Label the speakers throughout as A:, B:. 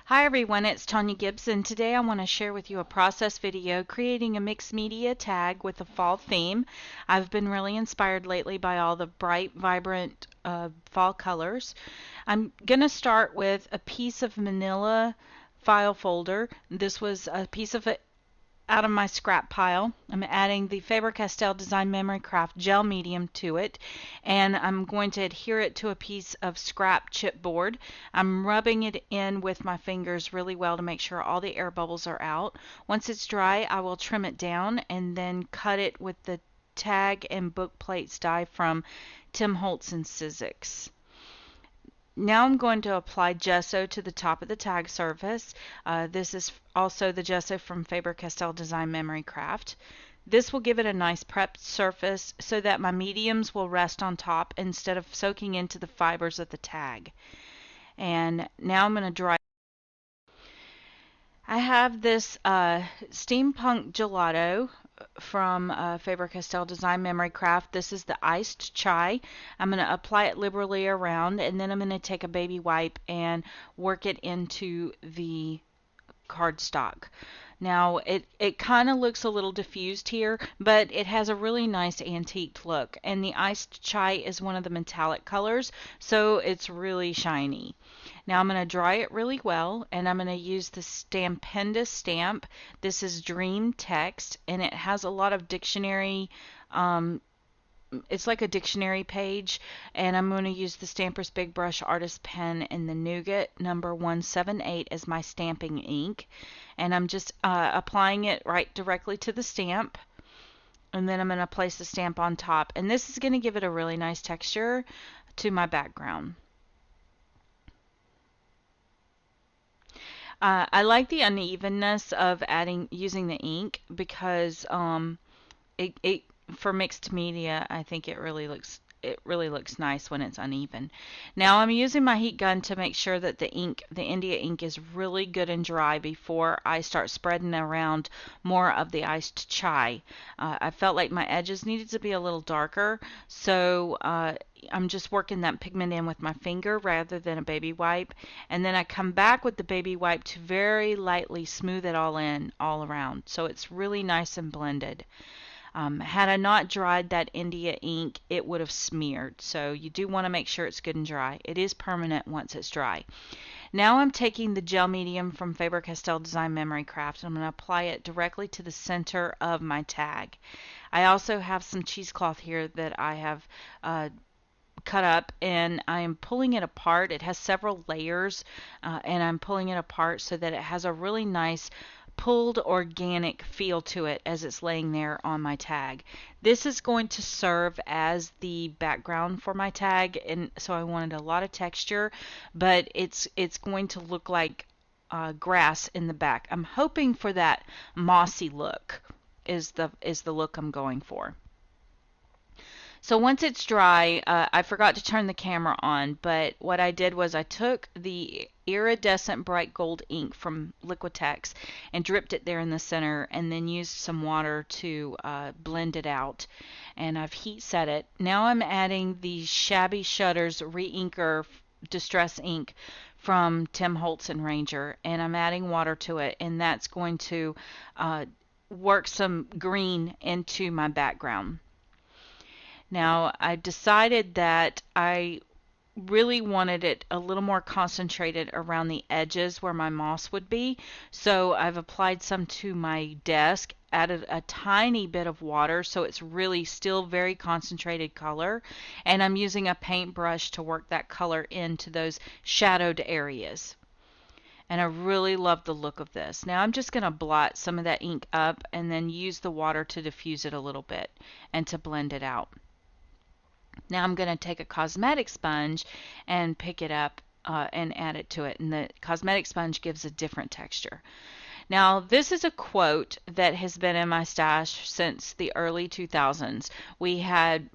A: Hi everyone, it's Tonya Gibbs, and today I want to share with you a process video creating a mixed media tag with a fall theme. I've been really inspired lately by all the bright, vibrant fall colors. I'm going to start with a piece of manila file folder. This was a piece of it out of my scrap pile. I'm adding the Faber-Castell Design Memory Craft gel medium to it, and I'm going to adhere it to a piece of scrap chipboard. I'm rubbing it in with my fingers really well to make sure all the air bubbles are out. Once it's dry, I will trim it down and then cut it with the tag and book plates die from Tim Holtz and Sizzix. Now I'm going to apply gesso to the top of the tag surface. This is also the gesso from Faber-Castell Design Memory Craft. This will give it a nice prepped surface so that my mediums will rest on top instead of soaking into the fibers of the tag. And now I'm going to dry. I have this steampunk gelato from Faber-Castell Design Memory Craft. This is the iced chai. I'm going to apply it liberally around, and then I'm going to take a baby wipe and work it into the cardstock. Now it kind of looks a little diffused here, but it has a really nice antique look, and the iced chai is one of the metallic colors, so it's really shiny. Now I'm going to dry it really well, and I'm going to use the Stampendous stamp. This is Dream Text, and it has a lot of dictionary it's like a dictionary page, and I'm going to use the Stampers Big Brush Artist Pen and the Nougat number 178 as my stamping ink, and I'm just applying it right directly to the stamp, and then I'm going to place the stamp on top, and this is going to give it a really nice texture to my background. I like the unevenness of using the ink because it for mixed media, I think it really looks nice when it's uneven. Now I'm using my heat gun to make sure that the India ink is really good and dry before I start spreading around more of the iced chai. I felt like my edges needed to be a little darker, so I'm just working that pigment in with my finger rather than a baby wipe, and then I come back with the baby wipe to very lightly smooth it all around, so it's really nice and blended. Had I not dried that India ink, it would have smeared. So you do want to make sure it's good and dry. It is permanent once it's dry. Now I'm taking the gel medium from Faber-Castell Design Memory Craft, and I'm going to apply it directly to the center of my tag. I also have some cheesecloth here that I have cut up, and I am pulling it apart. It has several layers, and I'm pulling it apart so that it has a really nice pulled organic feel to it as it's laying there on my tag. This is going to serve as the background for my tag, and so I wanted a lot of texture, but it's going to look like grass in the back. I'm hoping for that mossy look is the look I'm going for. So once it's dry, I forgot to turn the camera on, but what I did was I took the iridescent bright gold ink from Liquitex and dripped it there in the center, and then used some water to blend it out. And I've heat set it. Now I'm adding the Shabby Shutters Re-Inker Distress ink from Tim Holtz and Ranger, and I'm adding water to it, and that's going to work some green into my background. Now, I decided that I really wanted it a little more concentrated around the edges where my moss would be, so I've applied some to my desk, added a tiny bit of water so it's really still very concentrated color, and I'm using a paintbrush to work that color into those shadowed areas. And I really love the look of this. Now I'm just going to blot some of that ink up and then use the water to diffuse it a little bit and to blend it out. Now I'm going to take a cosmetic sponge and pick it up and add it to it, and the cosmetic sponge gives a different texture. Now this is a quote that has been in my stash since the early 2000s. We had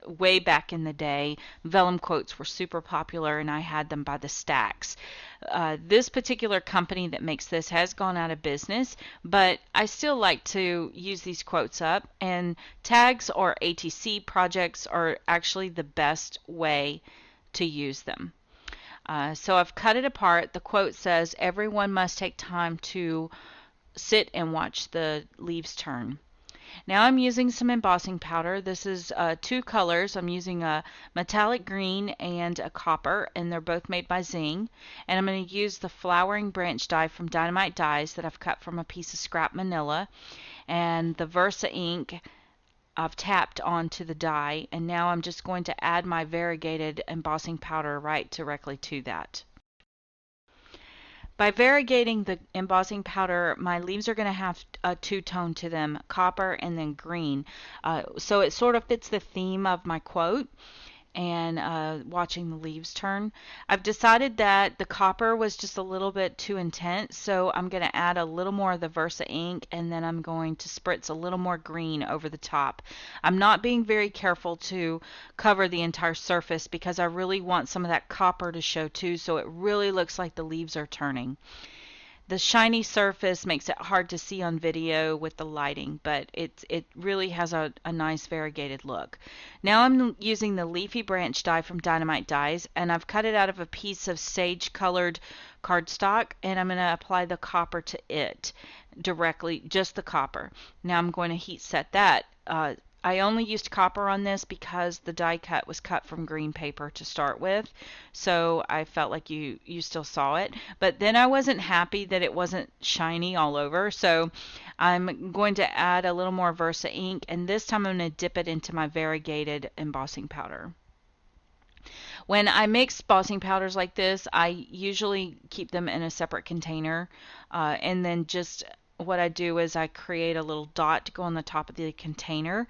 A: way back in the day, vellum quotes were super popular, and I had them by the stacks. This particular company that makes this has gone out of business, but I still like to use these quotes up, and tags or ATC projects are actually the best way to use them. So I've cut it apart. The quote says, "Everyone must take time to sit and watch the leaves turn." Now I'm using some embossing powder. This is two colors. I'm using a metallic green and a copper, and they're both made by Zing. And I'm going to use the flowering branch die from Dynamite Dies that I've cut from a piece of scrap manila, and the Versa ink I've tapped onto the die, and now I'm just going to add my variegated embossing powder right directly to that. By variegating the embossing powder, my leaves are going to have a two-tone to them, copper and then green. So it sort of fits the theme of my quote and watching the leaves turn. I've decided that the copper was just a little bit too intense, so I'm going to add a little more of the Versa ink, and then I'm going to spritz a little more green over the top. I'm not being very careful to cover the entire surface because I really want some of that copper to show too, so it really looks like the leaves are turning. The shiny surface makes it hard to see on video with the lighting, but it really has a nice variegated look. Now I'm using the leafy branch die from Dynamite Dies, and I've cut it out of a piece of sage colored cardstock, and I'm going to apply the copper to it directly, just the copper. Now I'm going to heat set that. I only used copper on this because the die cut was cut from green paper to start with, so I felt like you still saw it. But then I wasn't happy that it wasn't shiny all over, so I'm going to add a little more Versa ink, and this time I'm going to dip it into my variegated embossing powder. When I mix embossing powders like this, I usually keep them in a separate container, and then just what I do is I create a little dot to go on the top of the container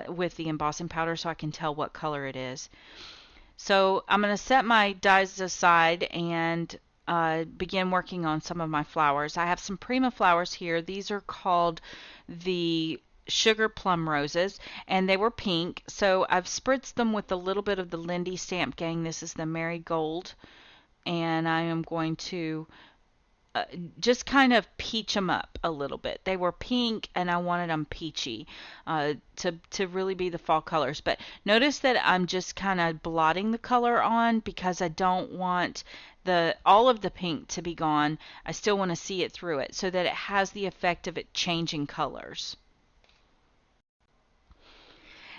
A: with the embossing powder so I can tell what color it is. So I'm going to set my dies aside and begin working on some of my flowers. I have some Prima flowers here. These are called the Sugar Plum Roses, and they were pink. So I've spritzed them with a little bit of the Lindy Stamp Gang. This is the Marigold, and I am going to just kind of peach them up a little bit. They were pink and I wanted them peachy to really be the fall colors. But notice that I'm just kind of blotting the color on because I don't want all of the pink to be gone. I still want to see it through it so that it has the effect of it changing colors.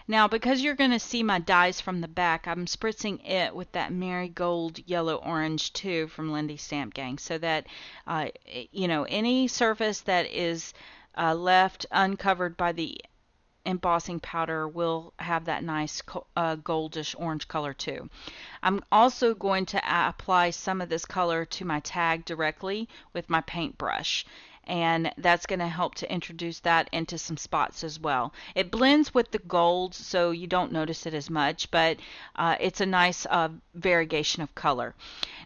A: Now, because you're going to see my dies from the back, I'm spritzing it with that Marigold Yellow Orange too from Lindy Stamp Gang, so that any surface that is left uncovered by the embossing powder will have that nice goldish orange color too. I'm also going to apply some of this color to my tag directly with my paintbrush, and that's going to help to introduce that into some spots as well. It blends with the gold, so you don't notice it as much, but it's a nice variegation of color.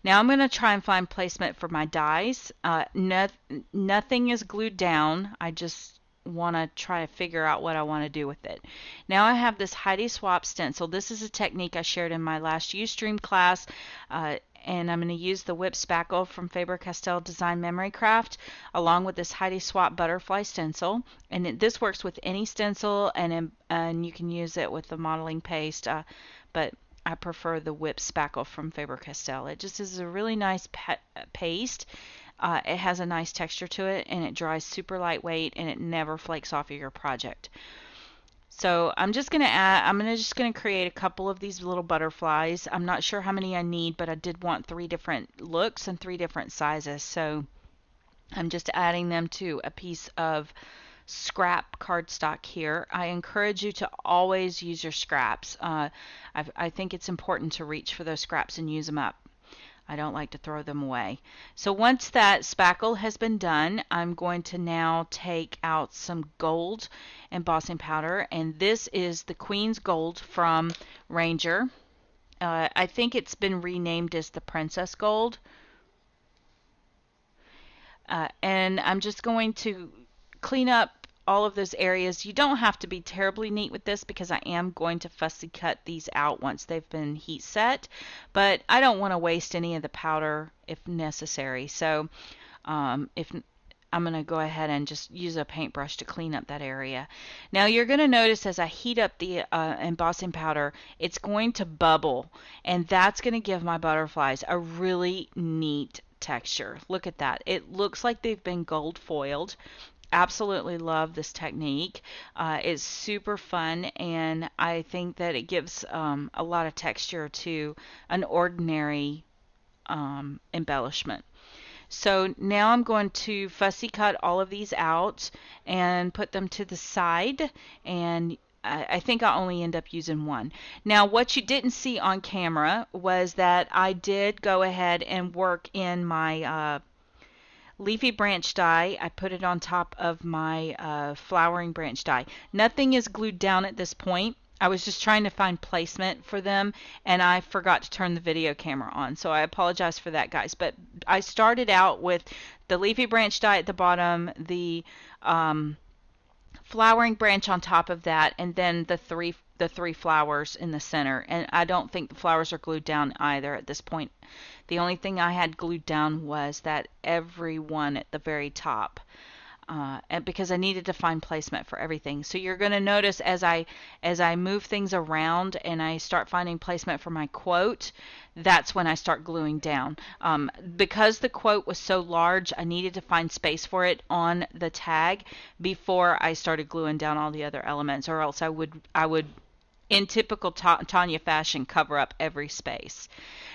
A: Now I'm going to try and find placement for my dies. Nothing is glued down. I just want to try to figure out what I want to do with it. Now I have this Heidi Swap stencil. This is a technique I shared in my last Ustream class, and I'm going to use the whip spackle from Faber-Castell Design Memory Craft along with this Heidi Swap butterfly stencil. And this works with any stencil, and you can use it with the modeling paste, but I prefer the whip spackle from Faber-Castell. It just is a really nice paste. It has a nice texture to it, and it dries super lightweight, and it never flakes off of your project. So I'm just going to create a couple of these little butterflies. I'm not sure how many I need, but I did want 3 different looks and 3 different sizes. So I'm just adding them to a piece of scrap cardstock here. I encourage you to always use your scraps. I think it's important to reach for those scraps and use them up. I don't like to throw them away. So once that spackle has been done, I'm going to now take out some gold embossing powder, and this is the Queen's Gold from Ranger. I think it's been renamed as the Princess Gold. And I'm just going to clean up all of those areas. You don't have to be terribly neat with this because I am going to fussy cut these out once they've been heat set, but I don't want to waste any of the powder if necessary. So if I'm going to go ahead and just use a paintbrush to clean up that area. Now you're going to notice as I heat up the embossing powder, it's going to bubble, and that's going to give my butterflies a really neat texture. Look at that. It looks like they've been gold foiled. Absolutely love this technique. It's super fun, and I think that it gives a lot of texture to an ordinary embellishment. So now I'm going to fussy cut all of these out and put them to the side, and I think I'll only end up using one. Now what you didn't see on camera was that I did go ahead and work in my leafy branch die. I put it on top of my flowering branch die. Nothing is glued down at this point. I was just trying to find placement for them, and I forgot to turn the video camera on, so I apologize for that, guys. But I started out with the leafy branch die at the bottom, the flowering branch on top of that, and then the three flowers in the center. And I don't think the flowers are glued down either at this point. The only thing I had glued down was that every one at the very top. And because I needed to find placement for everything. So you're going to notice as I move things around and I start finding placement for my quote, that's when I start gluing down. Because the quote was so large, I needed to find space for it on the tag before I started gluing down all the other elements, or else I would in typical Tonya fashion, cover up every space.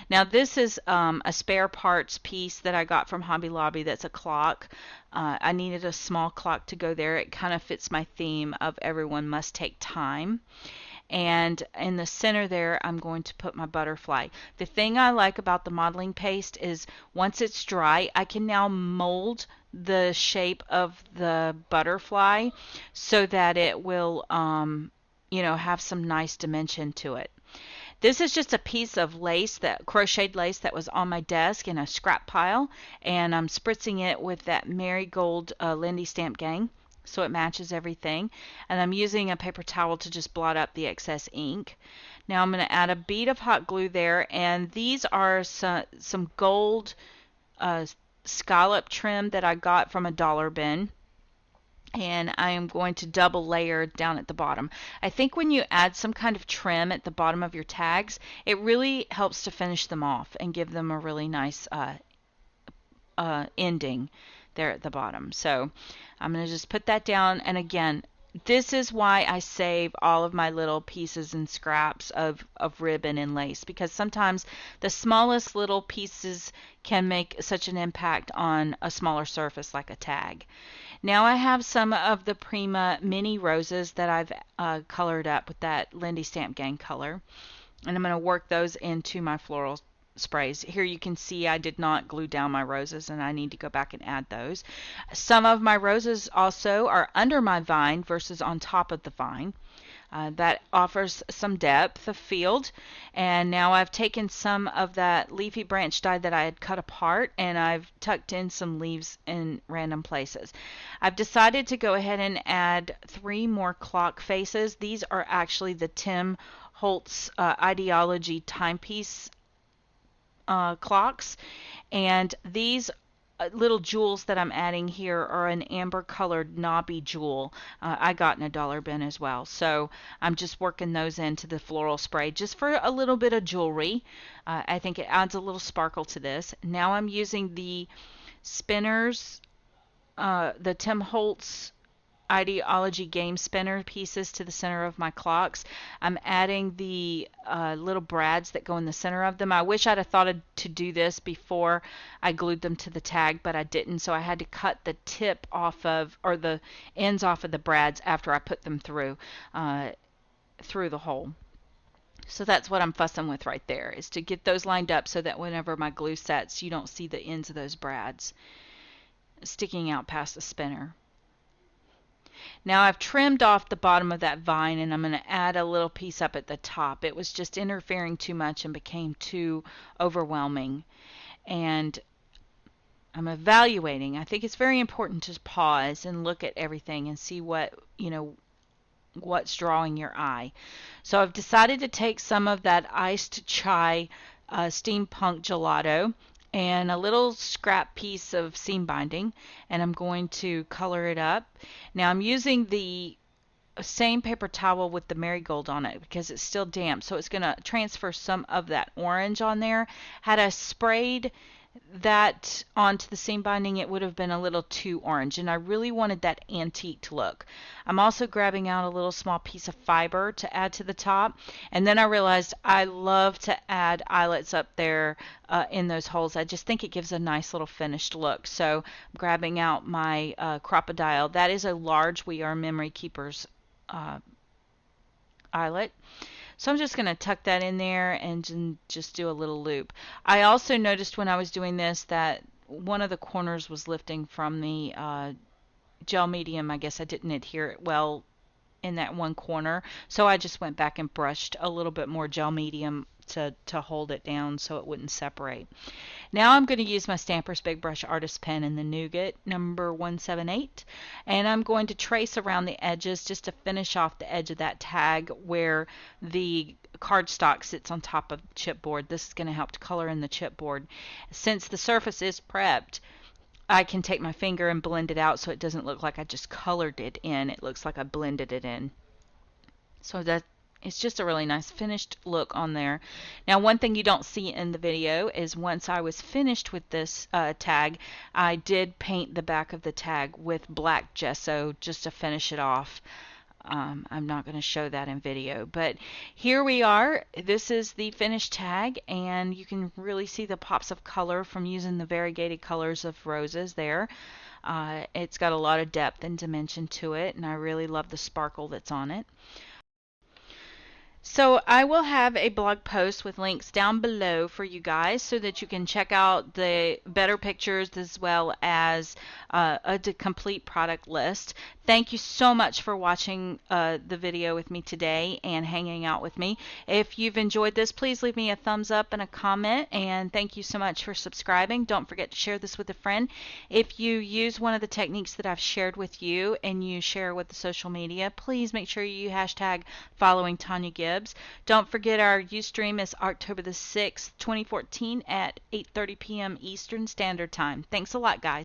A: Now this is a spare parts piece that I got from Hobby Lobby. That's a clock. I needed a small clock to go there. It kind of fits my theme of everyone must take time. And in the center there, I'm going to put my butterfly. The thing I like about the modeling paste is once it's dry, I can now mold the shape of the butterfly so that it will have some nice dimension to it. This is just a piece of lace, that crocheted lace that was on my desk in a scrap pile, and I'm spritzing it with that Marigold Lindy Stamp Gang so it matches everything. And I'm using a paper towel to just blot up the excess ink. Now I'm going to add a bead of hot glue there, and these are some gold scallop trim that I got from a dollar bin. And I am going to double layer down at the bottom. I think when you add some kind of trim at the bottom of your tags, it really helps to finish them off and give them a really nice ending there at the bottom. So I'm going to just put that down, and again, this is why I save all of my little pieces and scraps of ribbon and lace, because sometimes the smallest little pieces can make such an impact on a smaller surface like a tag. Now I have some of the Prima mini roses that I've colored up with that Lindy Stamp Gang color, and I'm going to work those into my floral sprays. Here you can see I did not glue down my roses, and I need to go back and add those. Some of my roses also are under my vine versus on top of the vine. That offers some depth of field. And now I've taken some of that leafy branch die that I had cut apart, and I've tucked in some leaves in random places. I've decided to go ahead and add 3 more clock faces. These are actually the Tim Holtz Ideology timepiece clocks, and these little jewels that I'm adding here are an amber colored knobby jewel I got in a dollar bin as well. So I'm just working those into the floral spray just for a little bit of jewelry. I think it adds a little sparkle to this. Now I'm using the spinners, the Tim Holtz Ideology game spinner pieces to the center of my clocks. I'm adding the little brads that go in the center of them. I wish I'd have thought to do this before I glued them to the tag, but I didn't, so I had to cut the tip off of, or the ends off of the brads after I put them through the hole. So that's what I'm fussing with right there, is to get those lined up so that whenever my glue sets, you don't see the ends of those brads sticking out past the spinner. Now I've trimmed off the bottom of that vine, and I'm going to add a little piece up at the top. It was just interfering too much and became too overwhelming. And I'm evaluating. I think it's very important to pause and look at everything and see what's drawing your eye. So I've decided to take some of that iced chai steampunk gelato and a little scrap piece of seam binding, and I'm going to color it up. Now I'm using the same paper towel with the marigold on it because it's still damp, so it's going to transfer some of that orange on there. Had I sprayed that onto the seam binding, it would have been a little too orange, and I really wanted that antique look. I'm also grabbing out a little small piece of fiber to add to the top, and then I realized I love to add eyelets up there in those holes. I just think it gives a nice little finished look. So I'm grabbing out my crocodile. That is a large We Are Memory Keepers eyelet. So I'm just going to tuck that in there and just do a little loop. I also noticed when I was doing this that one of the corners was lifting from the gel medium. I guess I didn't adhere it well in that one corner, so I just went back and brushed a little bit more gel medium to hold it down so it wouldn't separate. Now I'm going to use my Stampers Big Brush Artist Pen in the Nougat number 178, and I'm going to trace around the edges just to finish off the edge of that tag where the cardstock sits on top of the chipboard. This is going to help to color in the chipboard. Since the surface is prepped, I can take my finger and blend it out so it doesn't look like I just colored it in. It looks like I blended it in. So that it's just a really nice finished look on there. Now, one thing you don't see in the video is once I was finished with this tag, I did paint the back of the tag with black gesso just to finish it off. I'm not going to show that in video, but here we are. This is the finished tag, and you can really see the pops of color from using the variegated colors of roses there. It's got a lot of depth and dimension to it, and I really love the sparkle that's on it. So I will have a blog post with links down below for you guys so that you can check out the better pictures as well as a complete product list. Thank you so much for watching the video with me today and hanging out with me. If you've enjoyed this, please leave me a thumbs up and a comment, and thank you so much for subscribing. Don't forget to share this with a friend. If you use one of the techniques that I've shared with you and you share with the social media, please make sure you hashtag following Tonya Gibbs. Don't forget our Ustream is October the 6th, 2014 at 8:30 p.m. Eastern Standard Time. Thanks a lot, guys.